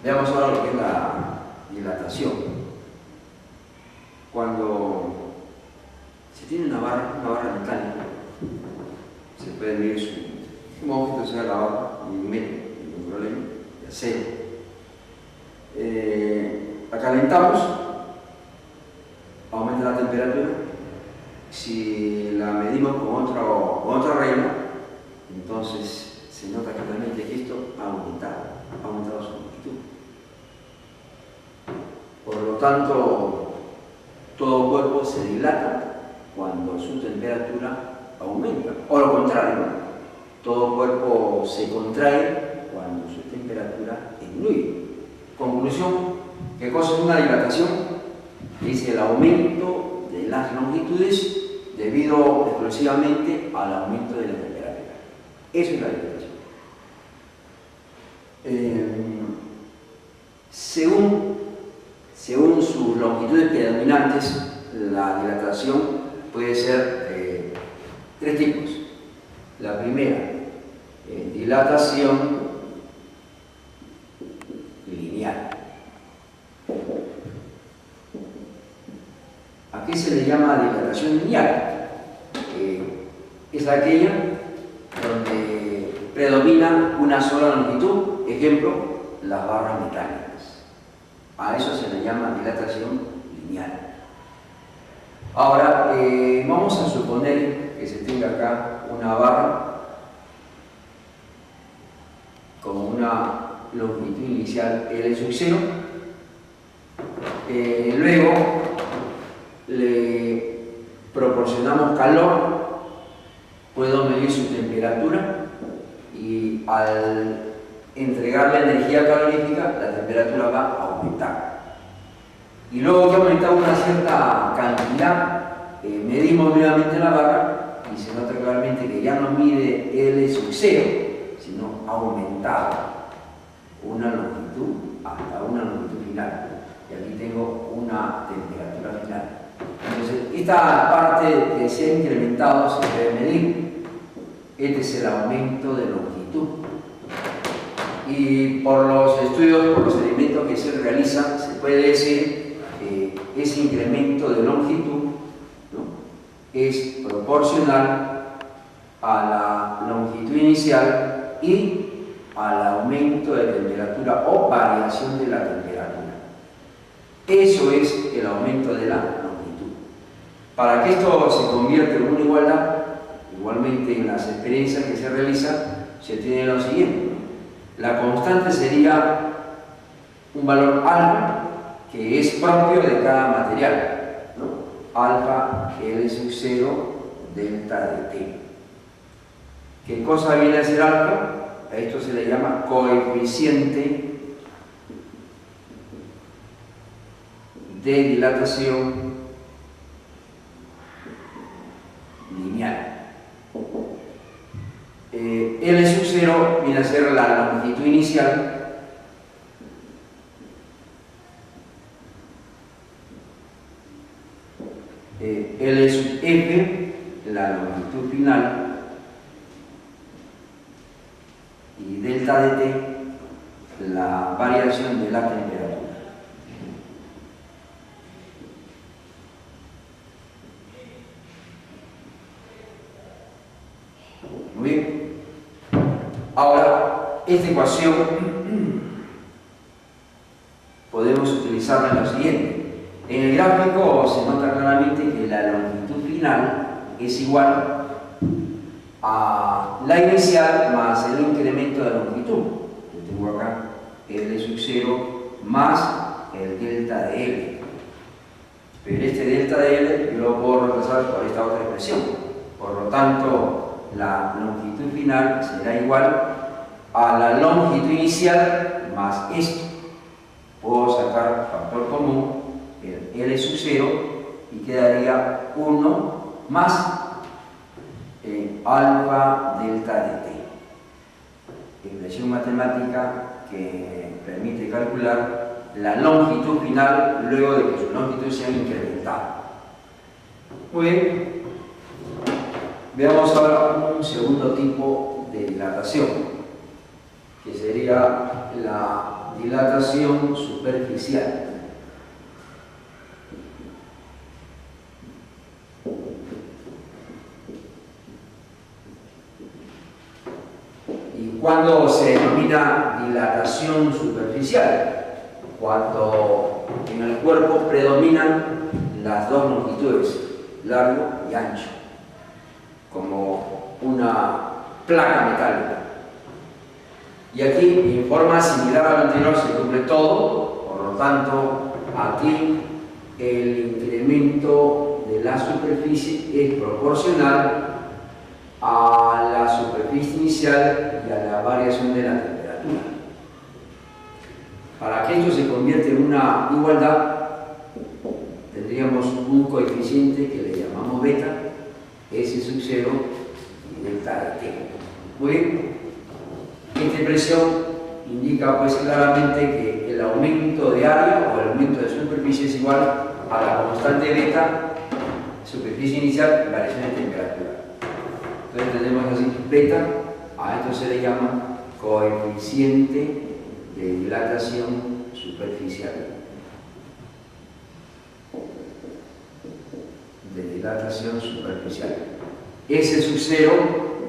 Veamos ahora lo que es la dilatación. Cuando se tiene una barra mecánica, se puede medir su momento, sea la barra, milímetro, ningún problema, de acero. La calentamos, aumenta la temperatura. Si la medimos con otra regla, entonces se nota claramente que esto ha aumentado su longitud. Por lo tanto, todo cuerpo se dilata cuando su temperatura aumenta, o lo contrario, todo cuerpo se contrae cuando su temperatura disminuye. Conclusión, ¿qué cosa es una dilatación? Es el aumento de las longitudes debido exclusivamente al aumento de la temperatura. Eso es la dilatación. Según sus longitudes predominantes, la dilatación puede ser tres tipos. La primera, dilatación lineal. ¿A qué se le llama dilatación lineal? Es aquella donde predomina una sola longitud, ejemplo, las barras mecánicas. A eso se le llama dilatación lineal. Ahora, vamos a suponer que se tenga acá una barra con una longitud inicial L sub 0. Luego le proporcionamos calor, puedo medir su temperatura y al entregarle energía calorífica la temperatura va a aumentar. Y luego que ha aumentado una cierta cantidad, medimos nuevamente la barra y se nota claramente que ya no mide L sub 0, sino ha aumentado una longitud hasta una longitud final. Y aquí tengo una temperatura final. Entonces, esta parte que se ha incrementado se debe medir. Este es el aumento de longitud. Y por los estudios, por los experimentos que se realizan, se puede decir que ese incremento de longitud, ¿no?, es proporcional a la longitud inicial y al aumento de temperatura o variación de la temperatura. Eso es el aumento de la longitud. Para que esto se convierta en una igualdad, igualmente en las experiencias que se realizan, se tiene lo siguiente. La constante sería un valor alfa que es propio de cada material, ¿no? Alfa L sub 0 delta de T. ¿Qué cosa viene a ser alfa? A esto se le llama coeficiente de dilatación lineal. L sub 0 viene a ser la longitud inicial L sub F, la longitud final, y delta de T, la variación de la temperatura. Muy bien. Ahora, esta ecuación podemos utilizarla en lo siguiente. En el gráfico se nota claramente que la longitud final es igual a la inicial más el incremento de longitud. Yo tengo acá L sub 0 más el delta de L. Pero este delta de L yo lo puedo reemplazar por esta otra expresión. Por lo tanto, la longitud final será igual a la longitud inicial más esto. Puedo sacar factor común, el L sub 0, y quedaría 1 más alfa delta de T. Expresión matemática que permite calcular la longitud final luego de que su longitud se haya incrementado. Muy bien. Veamos ahora un segundo tipo de dilatación, que sería la dilatación superficial. ¿Y cuándo se denomina dilatación superficial? Cuando en el cuerpo predominan las dos longitudes, largo y ancho, como una placa metálica. Y aquí, en forma similar a lo anterior, se cumple todo, por lo tanto, aquí el incremento de la superficie es proporcional a la superficie inicial y a la variación de la temperatura. Para que esto se convierta en una igualdad, tendríamos un coeficiente que le llamamos beta, S sub 0 y delta de T. Muy bien. Esta expresión indica pues claramente que el aumento de área o el aumento de superficie es igual a la constante beta, superficie inicial y variación de temperatura. Entonces tenemos así, beta, a esto se le llama coeficiente de dilatación superficial. De dilatación superficial. S sub 0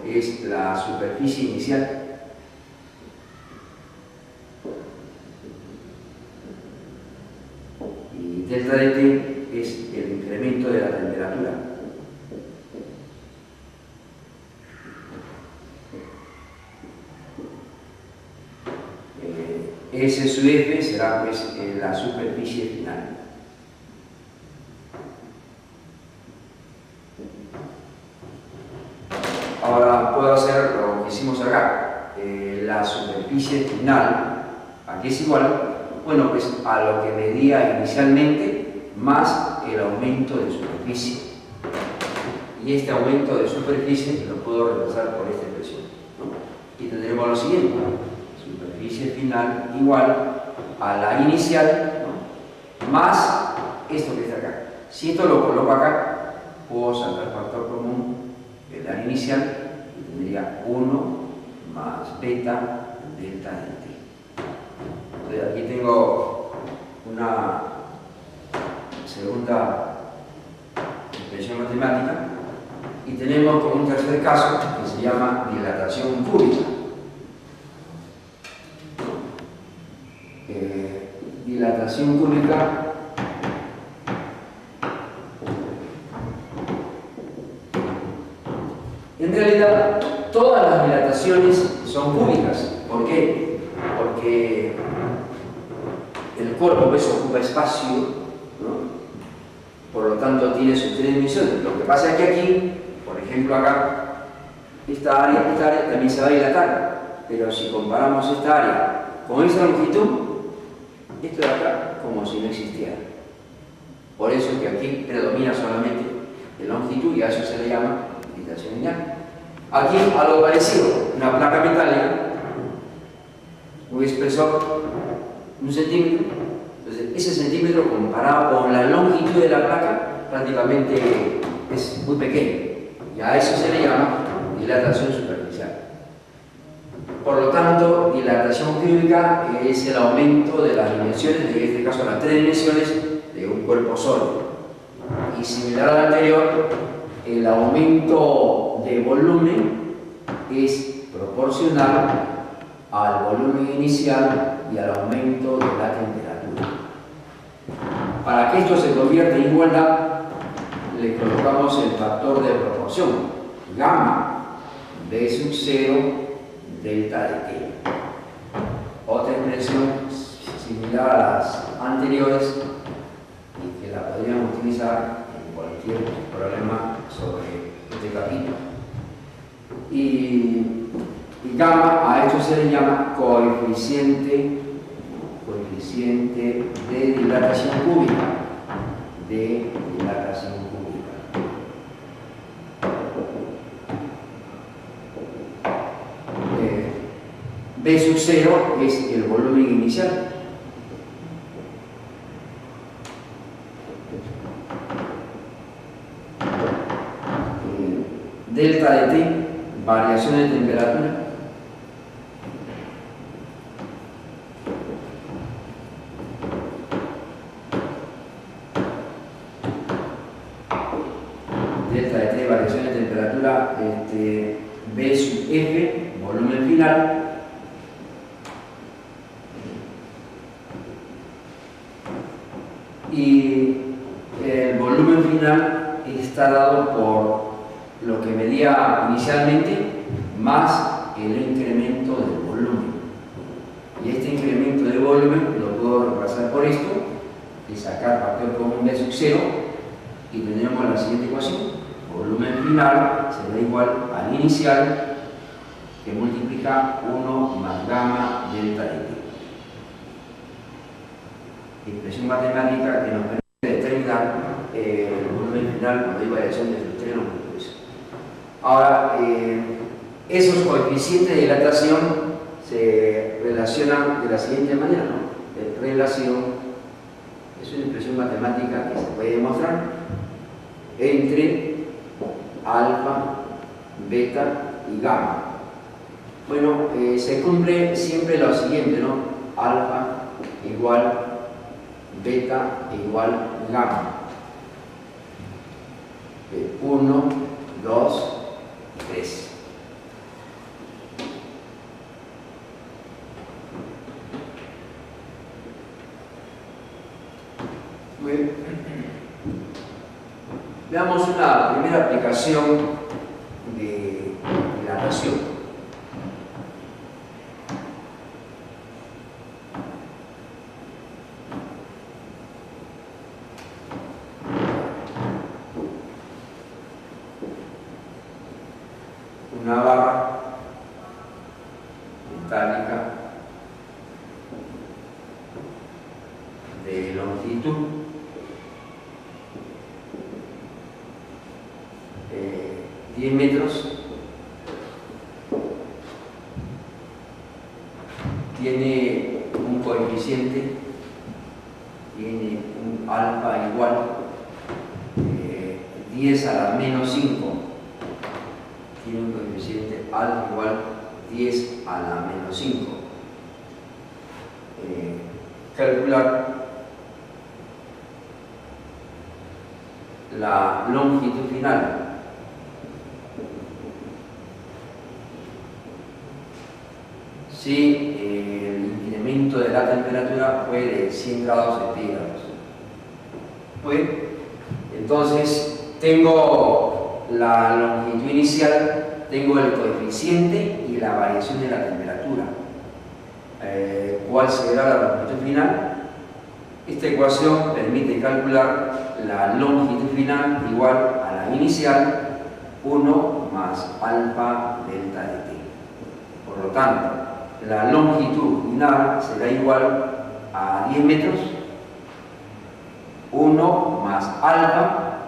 es la superficie inicial. Y delta de T es el incremento de la temperatura. S sub F será pues la superficie final. Ahora puedo hacer lo que hicimos acá. La superficie final, aquí es igual, bueno, pues a lo que medía inicialmente más el aumento de superficie. Y este aumento de superficie lo puedo reemplazar por esta expresión, ¿no? Y tendremos lo siguiente: superficie final igual a la inicial, ¿no?, más esto que está acá. Si esto lo coloco acá, puedo sacar factor común de la inicial y tendría 1 más beta delta de T. Entonces aquí tengo una segunda expresión matemática y tenemos como un tercer caso que se llama dilatación cúbica. Dilatación cúbica en realidad todas las dilataciones son cúbicas. ¿Por qué? Porque el cuerpo pues ocupa espacio, ¿no? Por lo tanto tiene sus tres dimensiones. Lo que pasa es que aquí, por ejemplo acá, esta área también se va a dilatar, pero si comparamos esta área con esa longitud, esto de acá como si no existiera. Por eso es que aquí predomina solamente la longitud y a eso se le llama dilatación lineal. Aquí algo parecido, una placa metálica, un espesor, 1 centímetro. Entonces ese centímetro comparado con la longitud de la placa prácticamente es muy pequeño y a eso se le llama dilatación superficial. Por lo tanto, dilatación cúbica es el aumento de las dimensiones, en este caso las 3 dimensiones de un cuerpo sólido. Y similar al anterior, el aumento de volumen es proporcional al volumen inicial y al aumento de la temperatura. Para que esto se convierta en igualdad, le colocamos el factor de proporción, gamma, B sub 0, delta de T. Otra expresión similar a las anteriores y que la podríamos utilizar en cualquier problema sobre este capítulo. Y gamma, a esto se le llama coeficiente de dilatación cúbica. De dilatación cúbica. B sub 0 es el volumen inicial. Delta de T, variación de temperatura. temperatura B sub F, volumen final, y el volumen final está dado por lo que medía inicialmente más el incremento del volumen. Y este incremento de volumen lo puedo reemplazar por esto y sacar factor común B sub 0 y tendremos la siguiente ecuación. Volumen final será igual al inicial que multiplica 1 más gamma delta de T. Expresión matemática que nos permite determinar el volumen final cuando hay variación de filtreno. Ahora, esos coeficientes de dilatación se relacionan de la siguiente manera, ¿no? Relación es una expresión matemática que se puede demostrar entre alfa, beta y gamma. Bueno, se cumple siempre lo siguiente, ¿no? Alfa igual beta igual gamma. 1, 2, 3. Bien. Veamos una primera aplicación de dilatación. Una barra metálica de longitud 10 metros, tiene un coeficiente, tiene un alfa igual 10 a la menos 5, tiene un coeficiente alfa igual 10 a la menos 5. Calcular la longitud final. Si el incremento de la temperatura fue de 100 grados centígrados. Pues, entonces tengo la longitud inicial, tengo el coeficiente y la variación de la temperatura. ¿Cuál será la longitud final? Esta ecuación permite calcular la longitud final igual a la inicial, 1 más alfa delta de t. Por lo tanto, la longitud final será igual a 10 metros, 1 más alfa,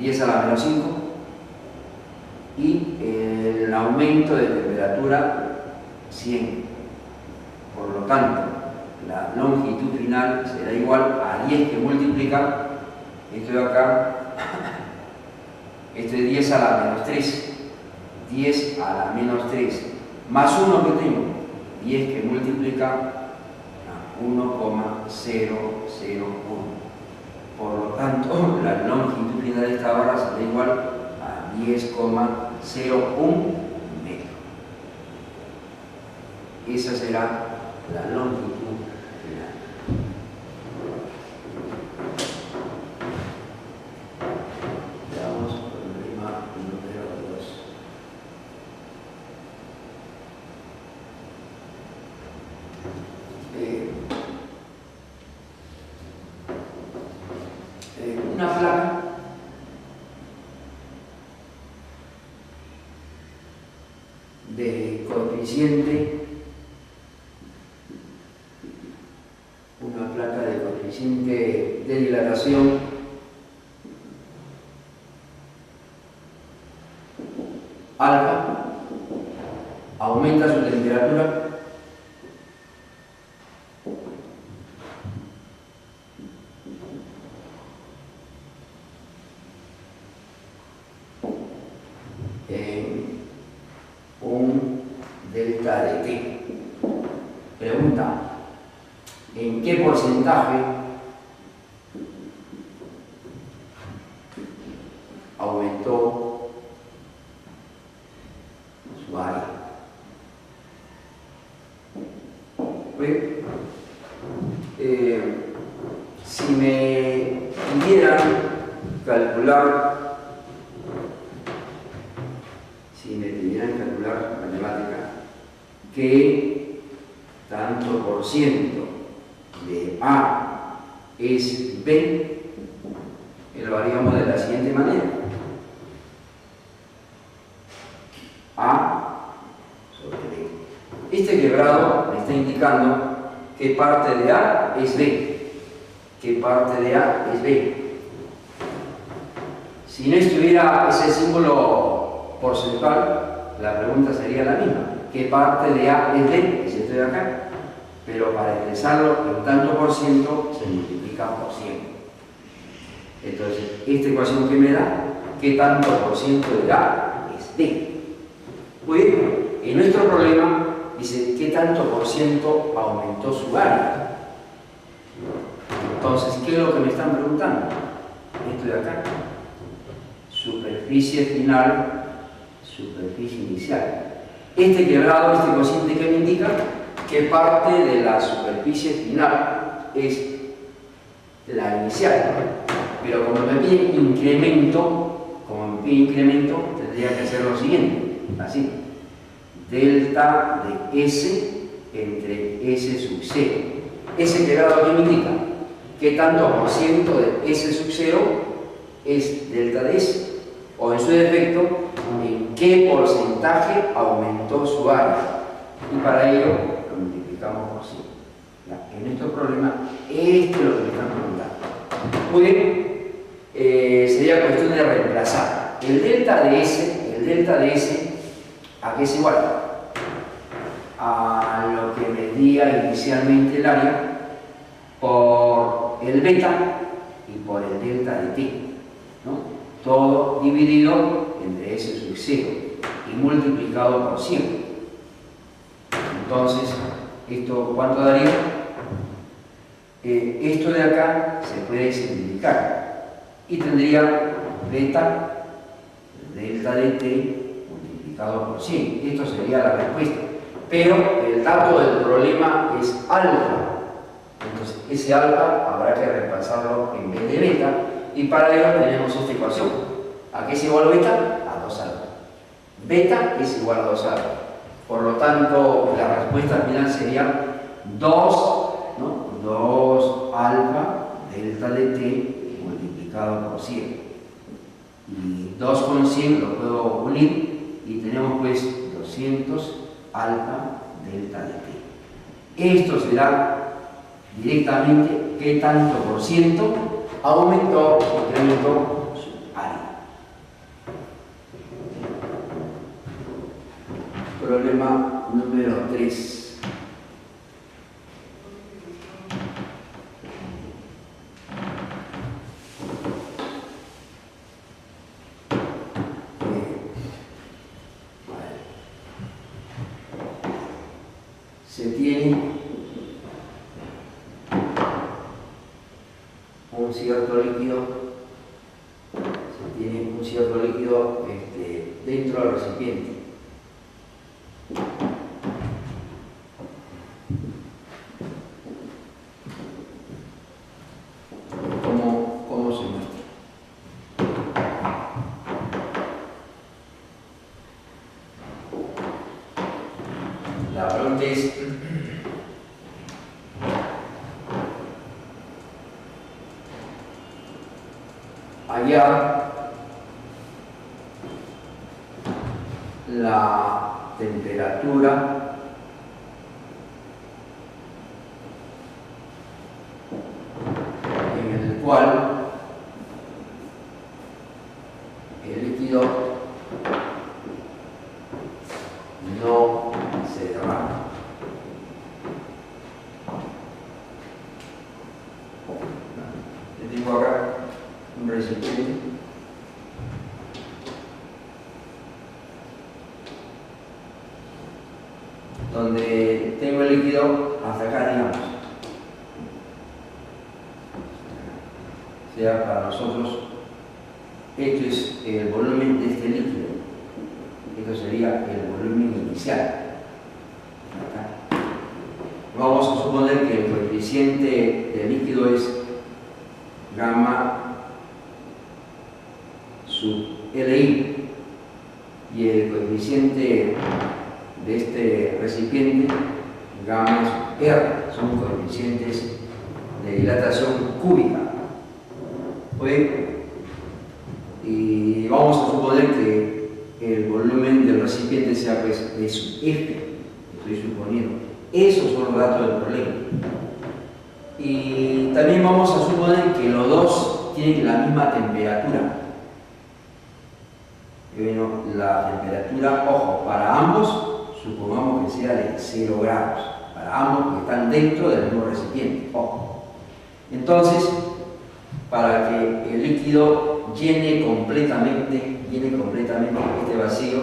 10 a la menos 5, y el aumento de temperatura 100. Por lo tanto, la longitud final será igual a 10 que multiplica esto de acá, esto es 10 a la menos 3, 10 a la menos 3, más 1 que tengo, 10 que multiplica a 1,001. Por lo tanto, la longitud final de esta barra será igual a 10,01 metros. Esa será la longitud final. Veamos problema número 2. Una placa de coeficiente, una placa de coeficiente de dilatación alfa, aumenta su temperatura en un delta de t. Pregunta: ¿en qué porcentaje aumentó ¿Ve? Si me pidieran calcular matemática, ¿qué tanto por ciento de A es B? Lo haríamos de la siguiente manera. A sobre B. Este quebrado me está indicando qué parte de A es B. ¿Qué parte de A es B? Si no estuviera ese símbolo porcentual, la pregunta sería la misma. ¿Qué parte de A es B? Es esto de acá. Pero para expresarlo en tanto por ciento se multiplica por 100. Entonces, esta ecuación que me da, ¿qué tanto por ciento de A es B? Pues, en nuestro problema dice, ¿qué tanto por ciento aumentó su área? Entonces, ¿qué es lo que me están preguntando? Esto de acá. Superficie final, superficie inicial. Este quebrado, este cociente que me indica qué parte de la superficie final es la inicial. Pero como me pide incremento, tendría que hacer lo siguiente, así. Delta de S entre S sub 0. Ese quebrado que me indica qué tanto por ciento de S sub 0 es delta de S. O en su defecto, en qué porcentaje aumentó su área. Y para ello lo multiplicamos por 100. En nuestro problema, esto es lo que me están preguntando. Muy bien. Sería cuestión de reemplazar el delta de S, ¿a qué es igual? A lo que medía inicialmente el área por el beta y por el delta de t, ¿no? Todo dividido entre S sub 0 y multiplicado por 100. Entonces, ¿esto cuánto daría? Esto de acá se puede simplificar y tendría beta delta de t multiplicado por 100. Esto sería la respuesta. Pero el dato del problema es alfa. Entonces, ese alfa habrá que reemplazarlo en vez de beta. Y para ello tenemos esta ecuación. ¿A qué es igual beta? A 2 alfa. Beta es igual a 2 alfa. Por lo tanto, la respuesta final sería 2, ¿no? 2 alfa delta de t multiplicado por 100. Y 2 con 100 lo puedo unir y tenemos pues 200 alfa delta de t. Esto será directamente qué tanto por ciento aumentó o incrementó su área. Problema número 3. Se tiene un cierto líquido, dentro del recipiente. ¿Cómo se muestra? La pregunta es: hallar la temperatura en el cual el líquido no se derrama. Le tengo acá un recipiente donde tengo el líquido hasta acá, digamos. O sea, para nosotros esto es el volumen de este líquido. Esto sería el volumen inicial. Acá. Vamos a coeficiente del líquido es gamma sub Li, y el coeficiente de este recipiente, gamma sub R, son coeficientes de dilatación cúbica. ¿Oye? Y vamos a suponer que el volumen del recipiente sea pues de sub F, estoy suponiendo. Esos son los datos del problema. Y también vamos a suponer que los dos tienen la misma temperatura. Bueno, la temperatura, ojo, para ambos, supongamos que sea de 0 grados. Para ambos que están dentro del mismo recipiente. Ojo. Entonces, para que el líquido llene completamente este vacío,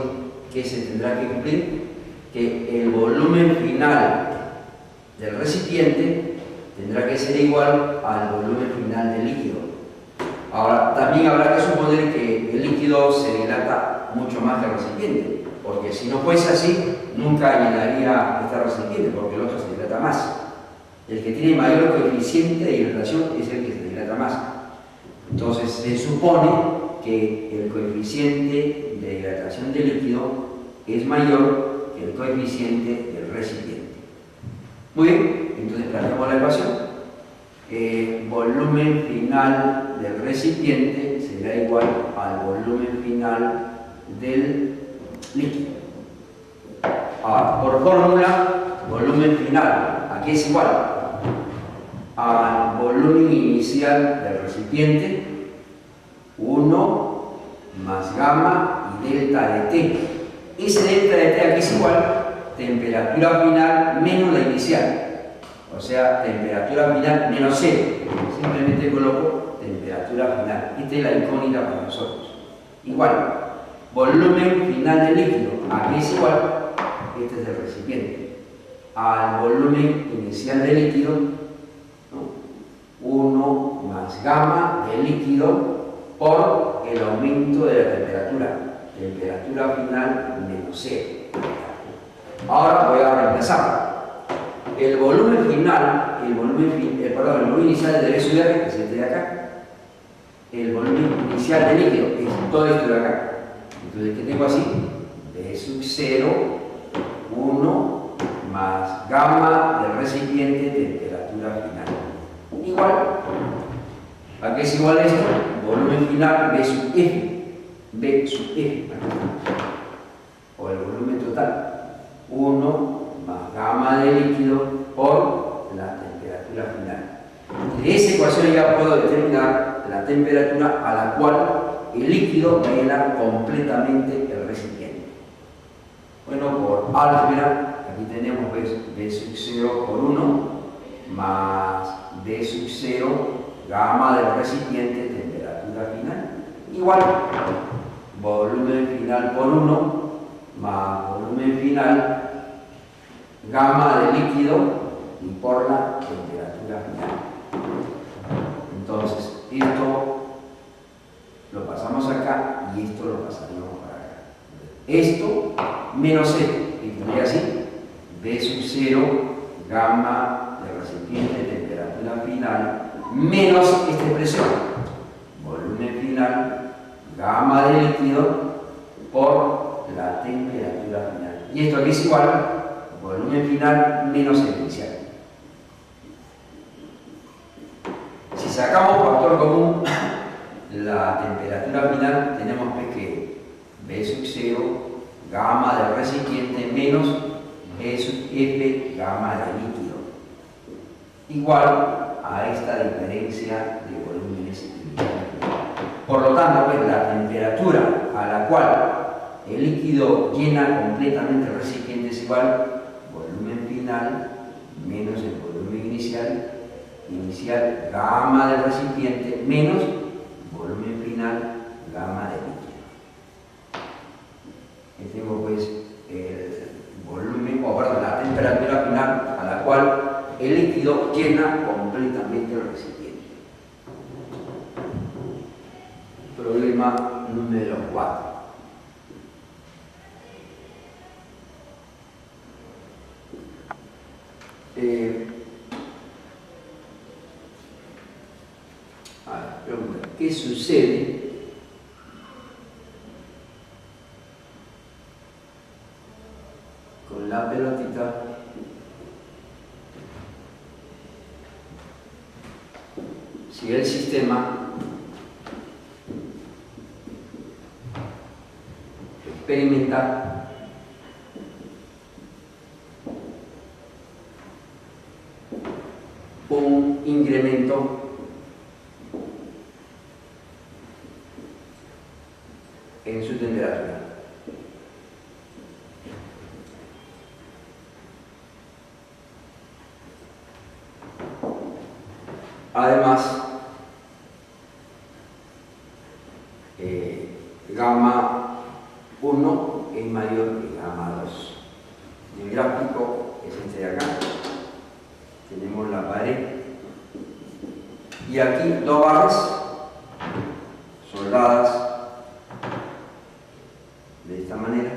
¿qué se tendrá que cumplir? Que el volumen final del recipiente tendrá que ser igual al volumen final del líquido. Ahora, también habrá que suponer que el líquido se dilata mucho más que el recipiente, porque si no fuese así, nunca llenaría este recipiente, porque el otro se dilata más. El que tiene mayor coeficiente de dilatación es el que se dilata más. Entonces, se supone que el coeficiente de dilatación del líquido es mayor que el coeficiente del recipiente. Muy bien, entonces planteamos la ecuación. Volumen final del recipiente será igual al volumen final del líquido. Ahora, por fórmula, volumen final, ¿a qué es igual? Al volumen inicial del recipiente, 1 más gamma y delta de T. Ese delta de T aquí es igual, temperatura final menos la inicial. O sea, temperatura final menos 0. Simplemente coloco temperatura final. Esta es la incógnita para nosotros. Igual, volumen final del líquido, aquí es igual, este es el recipiente, al volumen inicial del líquido, ¿no? 1 más gamma del líquido por el aumento de la temperatura. Temperatura final menos 0. Ahora voy a reemplazarlo. El volumen final, el volumen inicial de sub R, que es este de acá, el volumen inicial del líquido es todo esto de acá. Entonces, ¿qué tengo así? B sub 0, 1 más gamma del recipiente, temperatura final. Igual, ¿a qué es igual esto? Volumen final B sub F, o el volumen total, 1 más gamma de líquido por la temperatura final. De esa ecuación ya puedo determinar la temperatura a la cual el líquido llena completamente el recipiente. Bueno, por álgebra, aquí tenemos B sub 0 por 1 más B sub 0 gamma del recipiente, temperatura final, igual volumen final por 1 más volumen final gamma de líquido y por la temperatura final. Entonces, esto lo pasamos acá y esto lo pasaríamos para acá. Esto menos 0, y tendría así, B sub 0 gamma del recipiente, temperatura final, menos esta expresión, volumen final, gamma de líquido por la temperatura final. Y esto aquí es igual, volumen final menos el inicial. Si sacamos factor común, la temperatura final, tenemos que B sub 0 gamma del recipiente menos B sub F gamma del líquido, igual a esta diferencia de volúmenes iniciales. Por lo tanto, pues, la temperatura a la cual el líquido llena completamente el recipiente es igual volumen final menos el volumen inicial gamma del recipiente menos volumen final gamma del líquido. Y tengo pues el volumen, la temperatura final a la cual el líquido llena completamente el recipiente. Problema número 4. qué sucede con la pelotita si el sistema experimenta un incremento en su temperatura. Además, gamma 1 es mayor que gamma 2. En el gráfico es este de acá. Tenemos la pared. Y aquí dos barras soldadas de esta manera.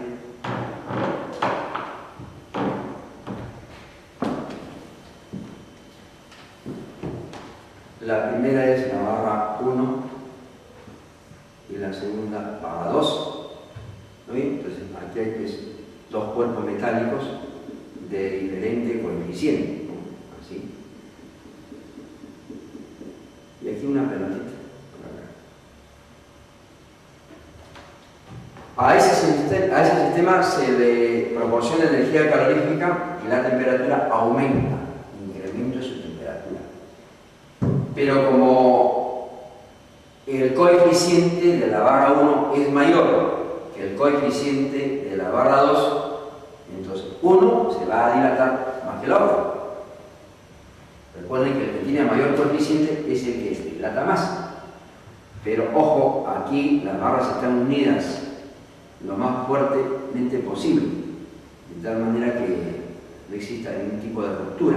La primera es la barra 1 y la segunda barra 2. ¿No bien? Entonces aquí hay pues, dos cuerpos metálicos de diferente coeficiente, ¿no? Así. Y aquí una pelotita. A ese sistema se le proporciona energía calorífica y la temperatura aumenta, incremento su temperatura. Pero como el coeficiente de la barra 1 es mayor que el coeficiente de la barra 2, entonces uno se va a dilatar más que el otro. Recuerden que el que tiene mayor coeficiente es el que se dilata más. Pero ojo, aquí las barras están unidas lo más fuertemente posible, de tal manera que no exista ningún tipo de ruptura.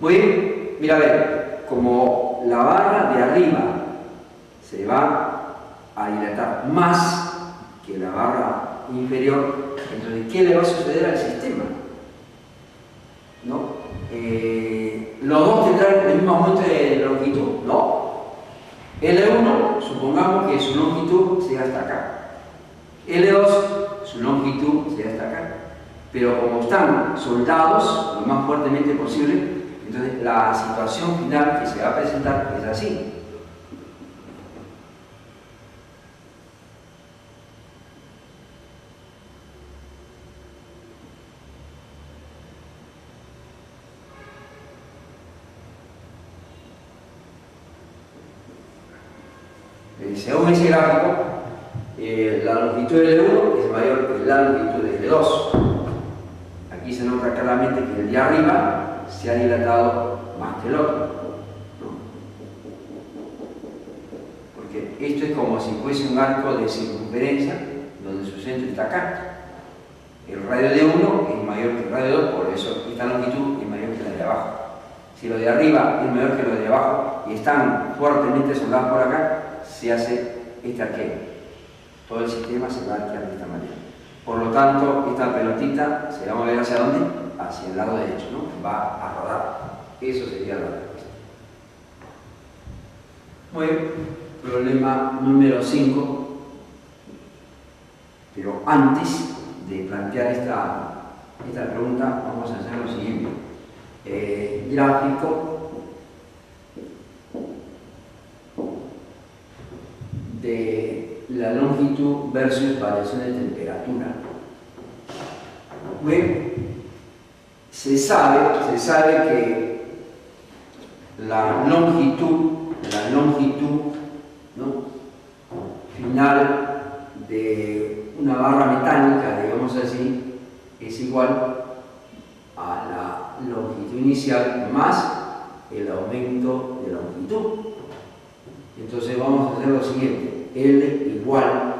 Muy bien, mira a ver, como la barra de arriba se va a dilatar más que la barra inferior, entonces ¿qué le va a suceder al sistema? ¿No? Los dos tendrán el mismo aumento de longitud, ¿no? L1, supongamos que su longitud sea hasta acá. L2, su longitud sea hasta acá. Pero como están soldados lo más fuertemente posible, entonces la situación final que se va a presentar es así. Según ese gráfico, la longitud de L1 es mayor que la longitud de L2. Aquí se nota claramente que el de arriba se ha dilatado más que el otro, ¿no? Porque esto es como si fuese un arco de circunferencia donde su centro está acá. El radio de 1 es mayor que el radio de 2, por eso esta longitud es mayor que la de abajo. Si lo de arriba es mayor que lo de abajo y están fuertemente soldados por acá, se hace este arqueo. Todo el sistema se va a arquear de esta manera. Por lo tanto, esta pelotita se va a mover ¿hacia dónde? Hacia el lado derecho, ¿no? Va a rodar. Eso sería la respuesta. Muy bien. Problema número 5. Pero antes de plantear esta pregunta, vamos a hacer lo siguiente. Gráfico de la longitud versus variación de temperatura. Bien, se sabe que la longitud, ¿no? final de una barra metálica, digamos así, es igual a la longitud inicial más el aumento de longitud. Entonces vamos a hacer lo siguiente. L igual,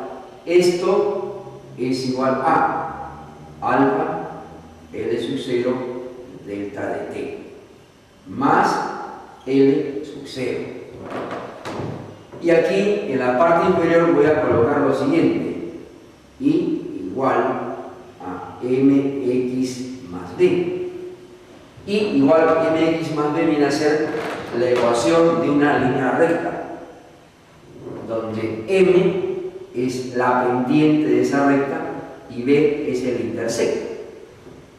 esto es igual a alfa L sub 0 delta de t más L sub 0. Y aquí en la parte inferior voy a colocar lo siguiente: I igual a mx más b. I igual a mx más b viene a ser la ecuación de una línea recta. donde M es la pendiente de esa recta y B es el intersecto.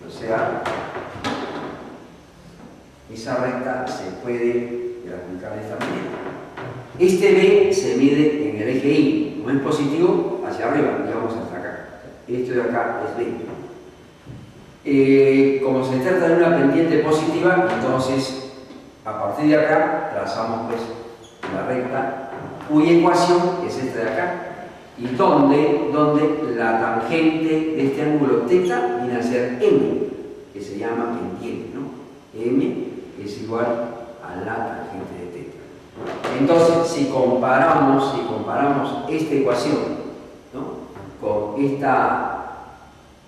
O sea, esa recta se puede graficar de esta manera. Este B se mide en el eje Y, como es positivo, hacia arriba, digamos hasta acá. Esto de acá es B. Como se trata de una pendiente positiva, entonces a partir de acá trazamos pues la recta cuya ecuación es esta de acá, y donde la tangente de este ángulo θ viene a ser M, que se llama pendiente, ¿no? M es igual a la tangente de θ. Entonces, si comparamos esta ecuación, ¿no?, con esta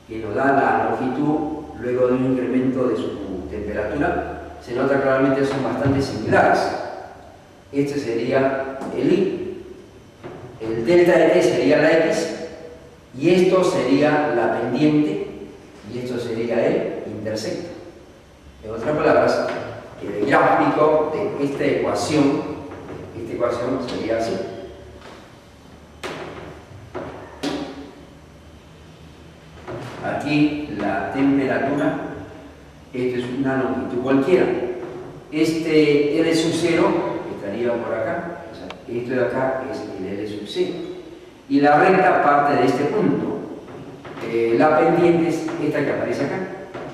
que nos da la longitud luego de un incremento de su temperatura, se nota claramente que son bastante similares. Este sería el Y, el delta de t sería la X, y esto sería la pendiente, y esto sería el intersecto. En otras palabras, el gráfico de esta ecuación sería así. Aquí la temperatura, esto es una longitud cualquiera. Este L sub 0 estaría por acá, o sea, esto de acá es el L sub 0. Y la recta parte de este punto. La pendiente es esta que aparece acá.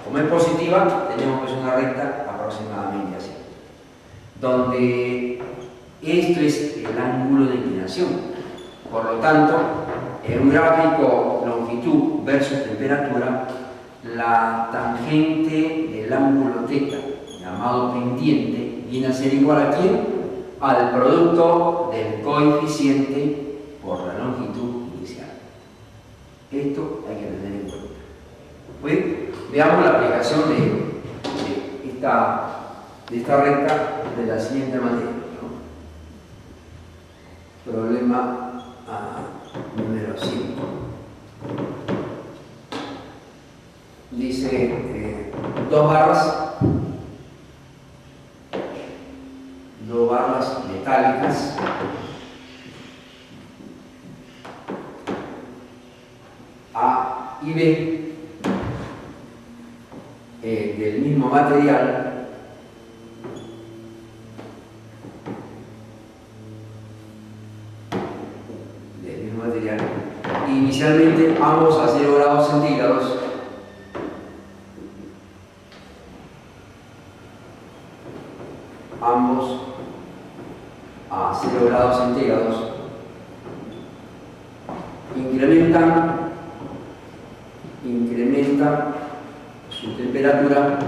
Como es positiva, tenemos pues una recta aproximadamente así, donde esto es el ángulo de inclinación. Por lo tanto, en un gráfico longitud versus temperatura, la tangente del ángulo θ, llamado pendiente, viene a ser igual a ¿quién? Al producto del coeficiente por la longitud inicial. Esto hay que tener en cuenta. Pues, veamos la aplicación de esta recta de la siguiente manera, ¿no? Problema número 5. Dice dos barras metálicas A y B del mismo material, inicialmente ambos a 0 grados centígrados, incrementan su temperatura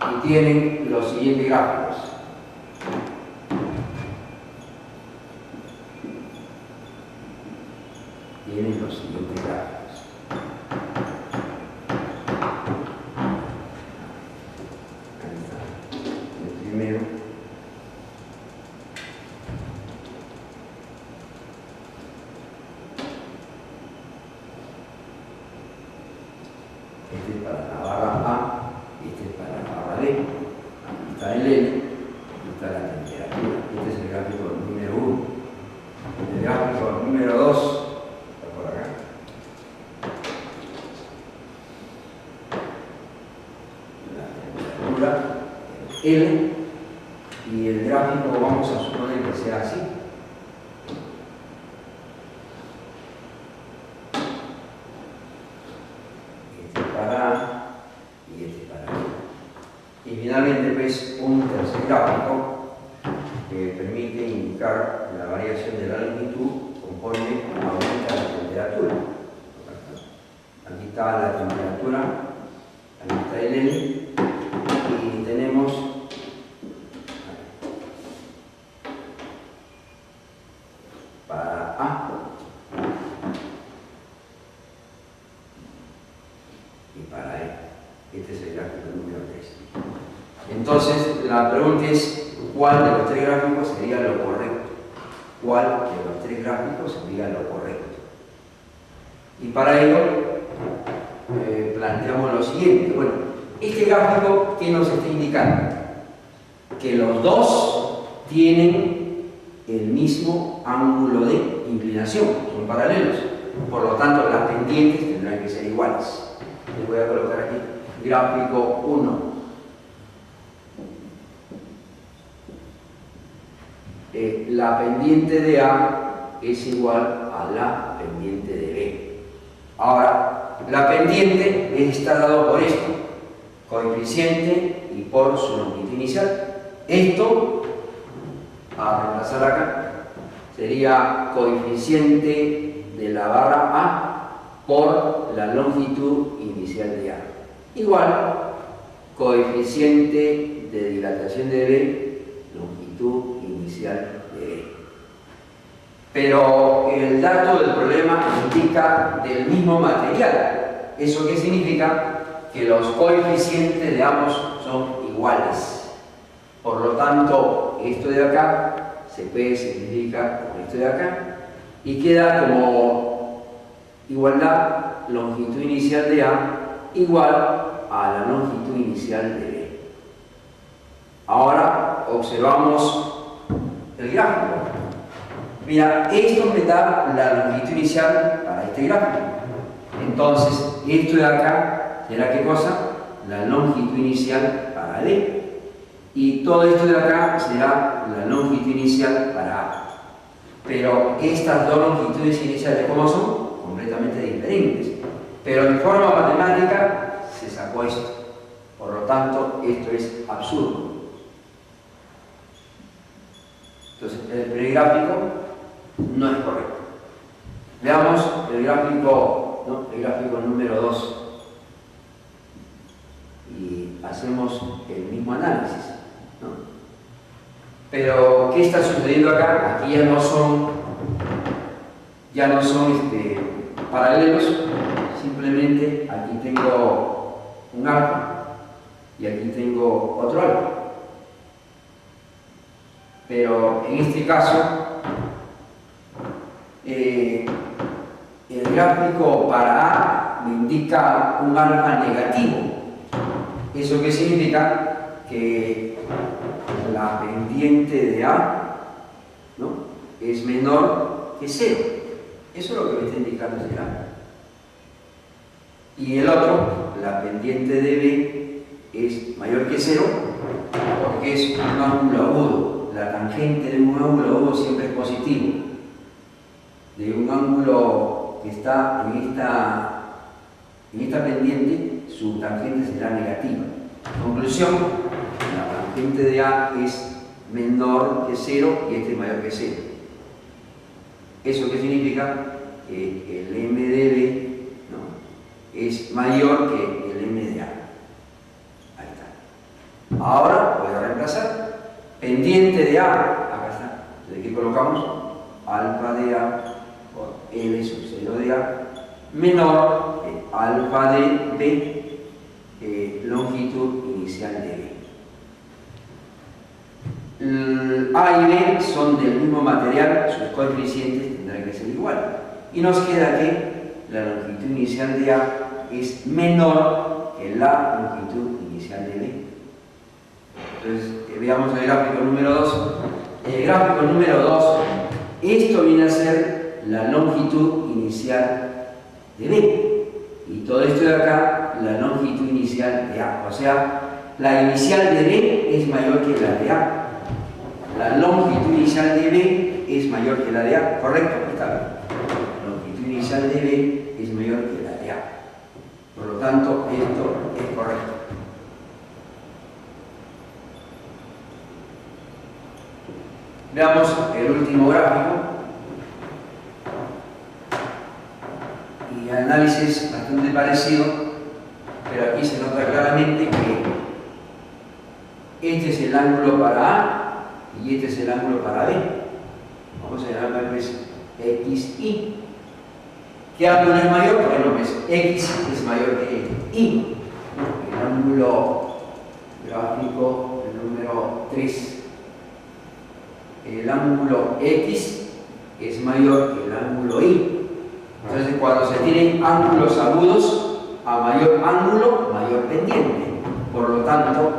y tienen los siguientes gráficos. Este es para la barra A, este es para la barra B. Aquí está el L, aquí está la temperatura. Este es el gráfico número 1. El gráfico número 2 está por acá. La temperatura, el L, y el gráfico vamos a suponer que sea así. Y finalmente, pues, un tercer gráfico que permite indicar la variación de la longitud conforme aumenta la temperatura. Aquí está la temperatura, aquí está el L, y tenemos para A y para E. Este es el gráfico número 3. Entonces, la pregunta es, ¿cuál de los tres gráficos sería lo correcto? ¿Cuál de los tres gráficos sería lo correcto? Y para ello, planteamos lo siguiente. Bueno, Este gráfico, ¿qué nos está indicando? Que los dos tienen el mismo ángulo de inclinación, son paralelos. Por lo tanto, las pendientes tendrán que ser iguales. Les voy a colocar aquí gráfico 1. La pendiente de A es igual a la pendiente de B. Ahora, la pendiente está dado por esto, coeficiente y por su longitud inicial. Esto, a reemplazar acá, sería coeficiente de la barra A por la longitud inicial de A. Igual, coeficiente de dilatación de B, longitud inicial de B. Pero el dato del problema indica del mismo material. ¿Eso qué significa? Que los coeficientes de ambos son iguales. Por lo tanto, esto de acá se puede simplificar con esto de acá y queda como igualdad longitud inicial de A igual a la longitud inicial de B. Ahora observamos el gráfico. Mira, esto me da la longitud inicial para este gráfico. Entonces, esto de acá será ¿qué cosa? La longitud inicial para B. Y todo esto de acá será la longitud inicial para A. Pero estas dos longitudes iniciales, ¿cómo son? Completamente diferentes. Pero en forma matemática se sacó esto. Por lo tanto, esto es absurdo. Entonces, el primer gráfico no es correcto. Veamos el gráfico, ¿no? El gráfico número 2. Y hacemos el mismo análisis, ¿no? Pero, ¿qué está sucediendo acá? Aquí ya no son paralelos. Simplemente aquí tengo un alfa y aquí tengo otro alfa. Pero en este caso, el gráfico para A me indica un alfa negativo. ¿Eso qué significa? Que la pendiente de A, ¿no?, es menor que 0. Eso es lo que me está indicando este gráfico. Y el otro, la pendiente de B, es mayor que 0 porque es un ángulo agudo. La tangente de un ángulo agudo siempre es positivo. De un ángulo que está en esta pendiente, su tangente será negativa. Conclusión, la tangente de A es menor que 0 y este es mayor que 0. ¿Eso qué significa? Que el M de B, ¿no?, es mayor que el M de A. Ahí está. Ahora voy a reemplazar. Pendiente de A, acá está. Entonces, ¿qué colocamos? Alfa de A por L sub 0 de A menor que alfa de B, longitud inicial de B. A y B son del mismo material, sus coeficientes tendrán que ser iguales. Y nos queda que la longitud inicial de A es menor que la longitud inicial de B. Entonces, veamos el gráfico número 2. El gráfico número 2, esto viene a ser la longitud inicial de B. Y todo esto de acá, la longitud inicial de A. O sea, la inicial de B es mayor que la de A. La longitud inicial de B es mayor que la de A. ¿Correcto? Está bien. La longitud inicial de B es mayor que la de A. Por lo tanto, esto es correcto. Veamos el último gráfico. Y análisis bastante parecido, pero aquí se nota claramente que este es el ángulo para A y este es el ángulo para B. Vamos a llamarlo XY. ¿Qué ángulo es mayor? Bueno, pues X es mayor que Y. El ángulo gráfico número 3. El ángulo X es mayor que el ángulo Y. Entonces, cuando se tienen ángulos agudos, a mayor ángulo, mayor pendiente. Por lo tanto,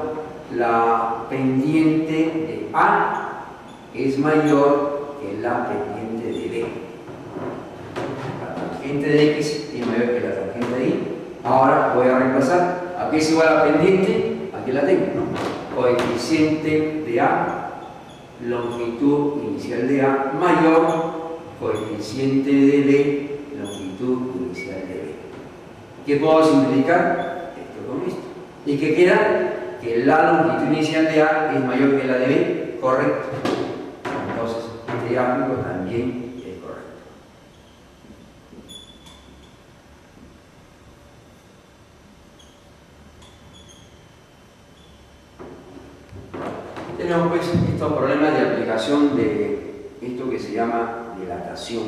la pendiente de A es mayor que la pendiente de B. La tangente de X es mayor que la tangente de Y. Ahora voy a reemplazar. ¿A qué es igual la pendiente? Aquí la tengo, ¿no? Coeficiente de A, longitud inicial de A, mayor coeficiente de B, longitud inicial de B. ¿Qué puedo simplificar? Esto con esto. ¿Y qué queda? Que la longitud inicial de A es mayor que la de B, correcto. Entonces, este gráfico también es correcto. Tenemos pues estos problemas de aplicación de esto que se llama dilatación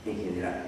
en general.